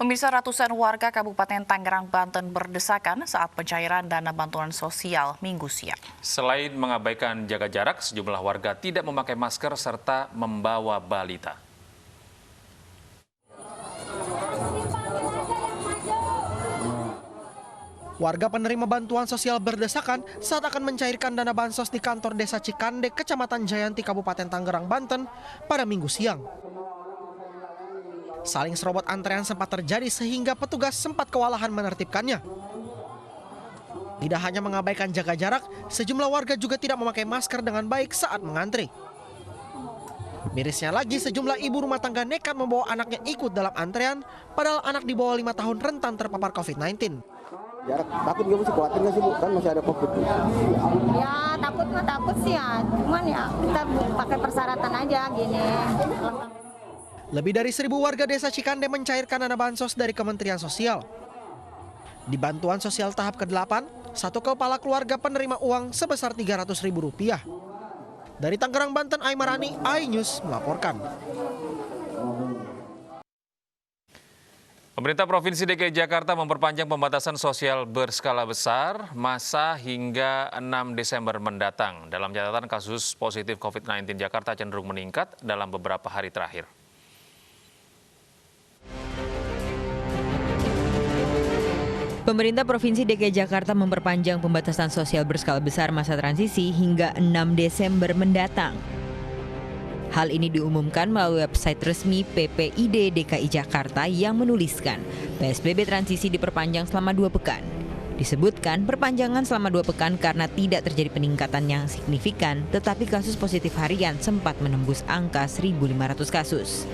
Pemirsa, ratusan warga Kabupaten Tangerang, Banten berdesakan saat pencairan dana bantuan sosial Minggu siang. Selain mengabaikan jaga jarak, sejumlah warga tidak memakai masker serta membawa balita. Warga penerima bantuan sosial berdesakan saat akan mencairkan dana bansos di kantor Desa Cikande, Kecamatan Jayanti, Kabupaten Tangerang, Banten pada Minggu siang. Saling serobot antrean sempat terjadi sehingga petugas sempat kewalahan menertibkannya. Tidak hanya mengabaikan jaga jarak, sejumlah warga juga tidak memakai masker dengan baik saat mengantri. Mirisnya lagi, sejumlah ibu rumah tangga nekat membawa anaknya ikut dalam antrean, padahal anak di bawah 5 tahun rentan terpapar COVID-19. Jarak takut nggak sih, khawatir nggak sih Bu? Kan masih ada COVID. Ya takut sih ya, cuman ya kita pakai persyaratan aja gini. Lebih dari 1.000 warga Desa Cikande mencairkan dana bansos dari Kementerian Sosial. Di bantuan sosial tahap ke-8, satu kepala keluarga penerima uang sebesar Rp300.000. Dari Tangerang, Banten, Aimarani, iNews melaporkan. Pemerintah Provinsi DKI Jakarta memperpanjang pembatasan sosial berskala besar masa hingga 6 Desember mendatang. Dalam catatan, kasus positif COVID-19 Jakarta cenderung meningkat dalam beberapa hari terakhir. Pemerintah Provinsi DKI Jakarta memperpanjang pembatasan sosial berskala besar masa transisi hingga 6 Desember mendatang. Hal ini diumumkan melalui website resmi PPID DKI Jakarta yang menuliskan PSBB transisi diperpanjang selama 2 pekan. Disebutkan perpanjangan selama 2 pekan karena tidak terjadi peningkatan yang signifikan, tetapi kasus positif harian sempat menembus angka 1.500 kasus.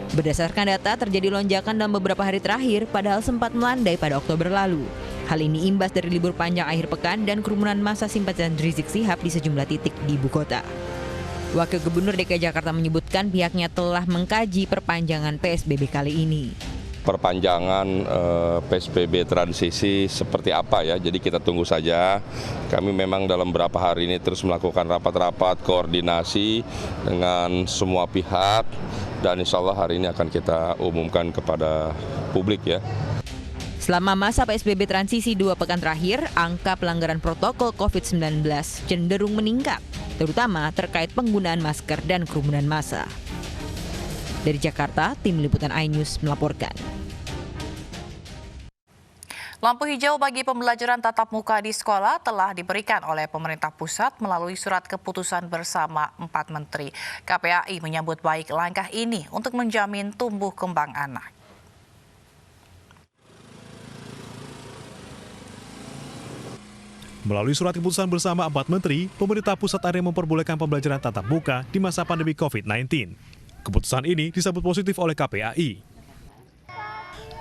Berdasarkan data, terjadi lonjakan dalam beberapa hari terakhir, padahal sempat melandai pada Oktober lalu. Hal ini imbas dari libur panjang akhir pekan dan kerumunan massa simpatisan Rizik Syihab di sejumlah titik di ibu kota. Wakil Gubernur DKI Jakarta menyebutkan pihaknya telah mengkaji perpanjangan PSBB kali ini. Perpanjangan PSBB transisi seperti apa ya, jadi kita tunggu saja. Kami memang dalam beberapa hari ini terus melakukan rapat-rapat koordinasi dengan semua pihak dan insya Allah hari ini akan kita umumkan kepada publik ya. Selama masa PSBB transisi 2 pekan terakhir, angka pelanggaran protokol COVID-19 cenderung meningkat, terutama terkait penggunaan masker dan kerumunan massa. Dari Jakarta, tim liputan iNews melaporkan. Lampu hijau bagi pembelajaran tatap muka di sekolah telah diberikan oleh pemerintah pusat melalui surat keputusan bersama 4 menteri. KPAI menyambut baik langkah ini untuk menjamin tumbuh kembang anak. Melalui surat keputusan bersama 4 menteri, pemerintah pusat akhirnya memperbolehkan pembelajaran tatap muka di masa pandemi COVID-19. Keputusan ini disambut positif oleh KPAI.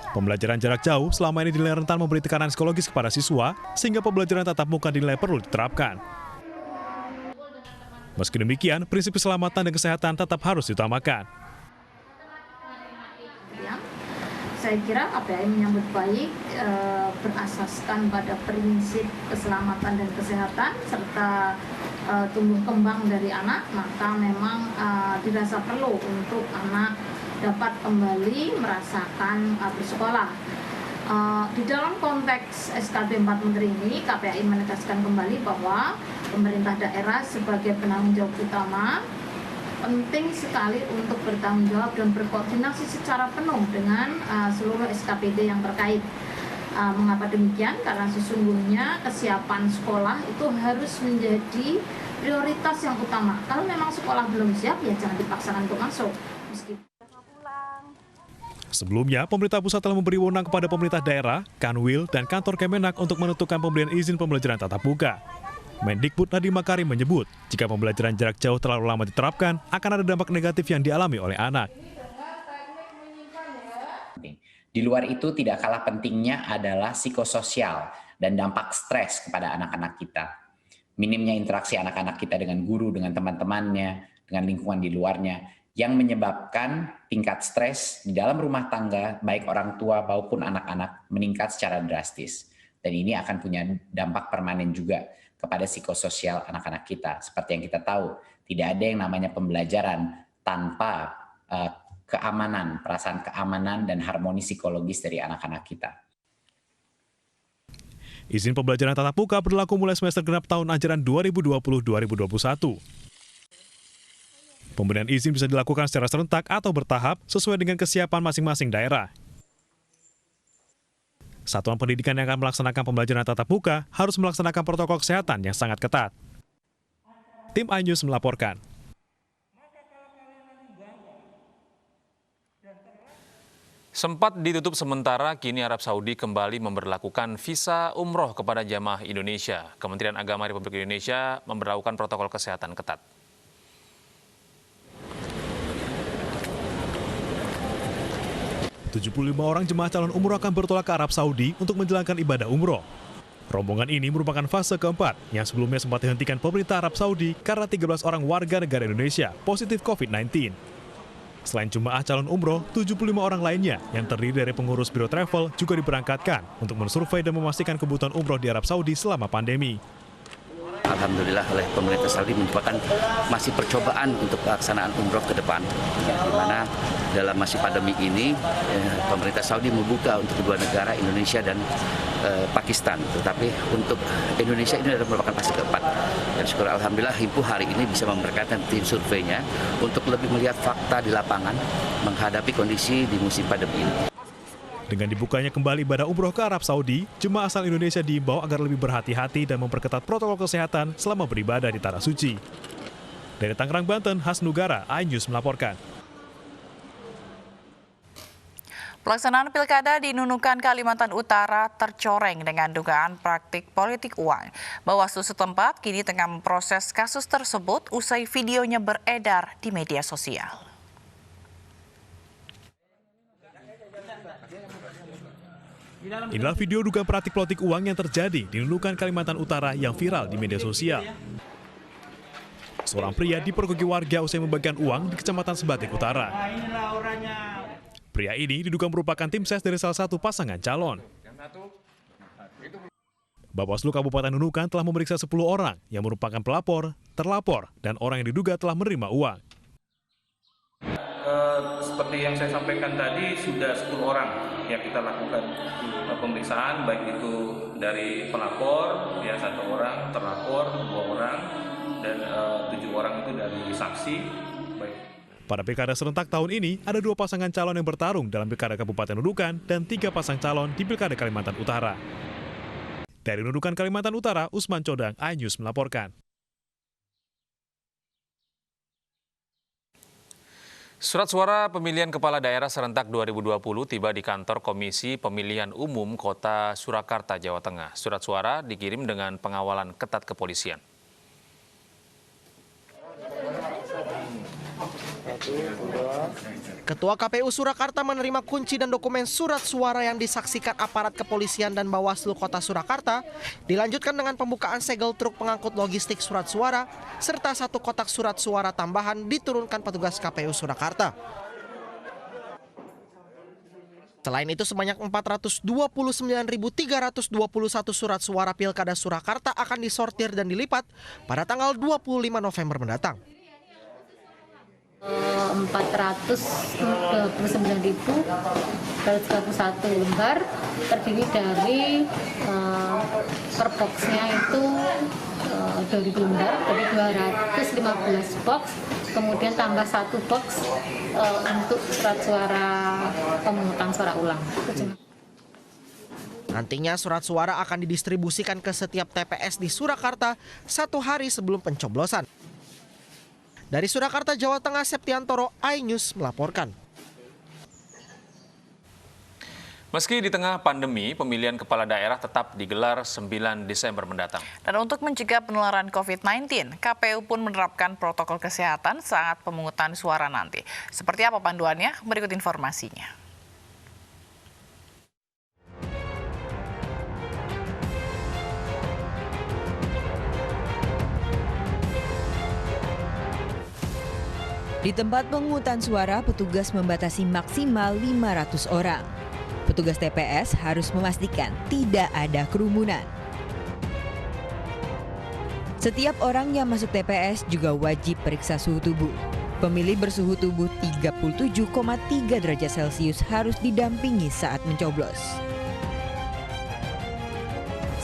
Pembelajaran jarak jauh selama ini dinilai rentan memberi tekanan psikologis kepada siswa, sehingga pembelajaran tatap muka dinilai perlu diterapkan. Meski demikian, prinsip keselamatan dan kesehatan tetap harus diutamakan. Saya kira KPAI menyambut baik berasaskan pada prinsip keselamatan dan kesehatan serta tumbuh kembang dari anak, maka memang dirasa perlu untuk anak dapat kembali merasakan bersekolah. Di dalam konteks SKB 4 Menteri ini, KPAI menegaskan kembali bahwa pemerintah daerah sebagai penanggung jawab utama penting sekali untuk bertanggung jawab dan berkoordinasi secara penuh dengan seluruh SKPD yang terkait. Mengapa demikian? Karena sesungguhnya kesiapan sekolah itu harus menjadi prioritas yang utama. Kalau memang sekolah belum siap, ya jangan dipaksakan untuk masuk. Sebelumnya, pemerintah pusat telah memberi wewenang kepada pemerintah daerah, Kanwil, dan kantor Kemenak untuk menentukan pemberian izin pembelajaran tatap muka. Mendikbud Nadiem Makarim menyebut, jika pembelajaran jarak jauh terlalu lama diterapkan, akan ada dampak negatif yang dialami oleh anak. Di luar itu tidak kalah pentingnya adalah psikososial dan dampak stres kepada anak-anak kita. Minimnya interaksi anak-anak kita dengan guru, dengan teman-temannya, dengan lingkungan di luarnya, yang menyebabkan tingkat stres di dalam rumah tangga, baik orang tua maupun anak-anak, meningkat secara drastis. Dan ini akan punya dampak permanen juga kepada psikososial anak-anak kita. Seperti yang kita tahu, tidak ada yang namanya pembelajaran tanpa keamanan, perasaan keamanan dan harmoni psikologis dari anak-anak kita. Izin pembelajaran tatap muka berlaku mulai semester genap tahun ajaran 2020-2021. Pemberian izin bisa dilakukan secara serentak atau bertahap sesuai dengan kesiapan masing-masing daerah. Satuan pendidikan yang akan melaksanakan pembelajaran tatap muka harus melaksanakan protokol kesehatan yang sangat ketat. Tim iNews melaporkan. Sempat ditutup sementara, kini Arab Saudi kembali memberlakukan visa umroh kepada jamaah Indonesia. Kementerian Agama Republik Indonesia memberlakukan protokol kesehatan ketat. ...75 orang jemaah calon umroh akan bertolak ke Arab Saudi untuk menjalankan ibadah umroh. Rombongan ini merupakan fase keempat yang sebelumnya sempat dihentikan pemerintah Arab Saudi karena 13 orang warga negara Indonesia positif COVID-19. Selain jemaah calon umroh, 75 orang lainnya yang terdiri dari pengurus biro travel juga diberangkatkan untuk mensurvei dan memastikan kebutuhan umroh di Arab Saudi selama pandemi. Alhamdulillah oleh pemerintah Saudi merupakan masih percobaan untuk pelaksanaan umroh ke depan, di mana dalam masih pandemi ini pemerintah Saudi membuka untuk kedua negara Indonesia dan Pakistan, tetapi untuk Indonesia ini adalah merupakan fase keempat. Dan syukur alhamdulillah Himpuh hari ini bisa memberkatkan tim surveinya untuk lebih melihat fakta di lapangan menghadapi kondisi di musim pandemi ini. Dengan dibukanya kembali ibadah umroh ke Arab Saudi, jemaah asal Indonesia diimbau agar lebih berhati-hati dan memperketat protokol kesehatan selama beribadah di Tanah Suci. Dari Tangerang, Banten, Hasnugara, iNews melaporkan. Pelaksanaan pilkada di Nunukan, Kalimantan Utara tercoreng dengan dugaan praktik politik uang. Bawaslu setempat kini tengah memproses kasus tersebut usai videonya beredar di media sosial. Inilah video dugaan praktik politik uang yang terjadi di Nunukan, Kalimantan Utara yang viral di media sosial. Seorang pria dipergoki warga usai membagikan uang di Kecamatan Sebatik Utara. Pria ini diduga merupakan tim ses dari salah satu pasangan calon. Bawaslu Kabupaten Nunukan telah memeriksa 10 orang yang merupakan pelapor, terlapor, dan orang yang diduga telah menerima uang. Seperti yang saya sampaikan tadi, sudah 10 orang yang kita lakukan pemeriksaan, baik itu dari pelapor, ya 1 orang, terlapor 2 orang, dan 7 orang itu dari saksi. Baik. Pada pilkada serentak tahun ini, ada 2 pasangan calon yang bertarung dalam pilkada Kabupaten Nunukan dan 3 pasang calon di pilkada Kalimantan Utara. Dari Nunukan, Kalimantan Utara, Usman Codang, iNews melaporkan. Surat suara pemilihan kepala daerah serentak 2020 tiba di kantor Komisi Pemilihan Umum Kota Surakarta, Jawa Tengah. Surat suara dikirim dengan pengawalan ketat kepolisian. Ketua KPU Surakarta menerima kunci dan dokumen surat suara yang disaksikan aparat kepolisian dan Bawaslu Kota Surakarta, dilanjutkan dengan pembukaan segel truk pengangkut logistik surat suara, serta 1 kotak surat suara tambahan diturunkan petugas KPU Surakarta. Selain itu, sebanyak 429.321 surat suara Pilkada Surakarta akan disortir dan dilipat pada tanggal 25 November mendatang. 429.231 lembar terdiri dari per boxnya itu 2.000 lembar, jadi 215 box, kemudian tambah 1 box untuk surat suara pemungutan suara ulang. Nantinya surat suara akan didistribusikan ke setiap TPS di Surakarta 1 hari sebelum pencoblosan. Dari Surakarta, Jawa Tengah, Septiantoro, iNews melaporkan. Meski di tengah pandemi, pemilihan kepala daerah tetap digelar 9 Desember mendatang. Dan untuk mencegah penularan COVID-19, KPU pun menerapkan protokol kesehatan saat pemungutan suara nanti. Seperti apa panduannya? Berikut informasinya. Di tempat pemungutan suara, petugas membatasi maksimal 500 orang. Petugas TPS harus memastikan tidak ada kerumunan. Setiap orang yang masuk TPS juga wajib periksa suhu tubuh. Pemilih bersuhu tubuh 37,3 derajat Celcius harus didampingi saat mencoblos.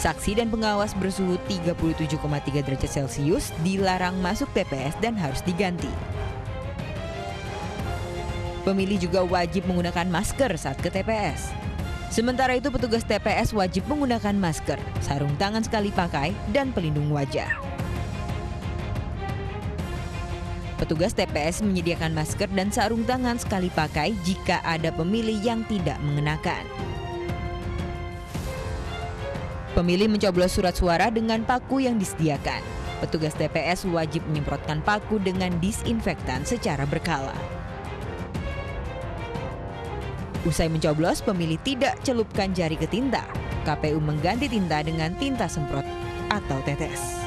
Saksi dan pengawas bersuhu 37,3 derajat Celcius dilarang masuk TPS dan harus diganti. Pemilih juga wajib menggunakan masker saat ke TPS. Sementara itu petugas TPS wajib menggunakan masker, sarung tangan sekali pakai, dan pelindung wajah. Petugas TPS menyediakan masker dan sarung tangan sekali pakai jika ada pemilih yang tidak mengenakan. Pemilih mencoblos surat suara dengan paku yang disediakan. Petugas TPS wajib menyemprotkan paku dengan disinfektan secara berkala. Usai mencoblos, pemilih tidak celupkan jari ke tinta. KPU mengganti tinta dengan tinta semprot atau tetes.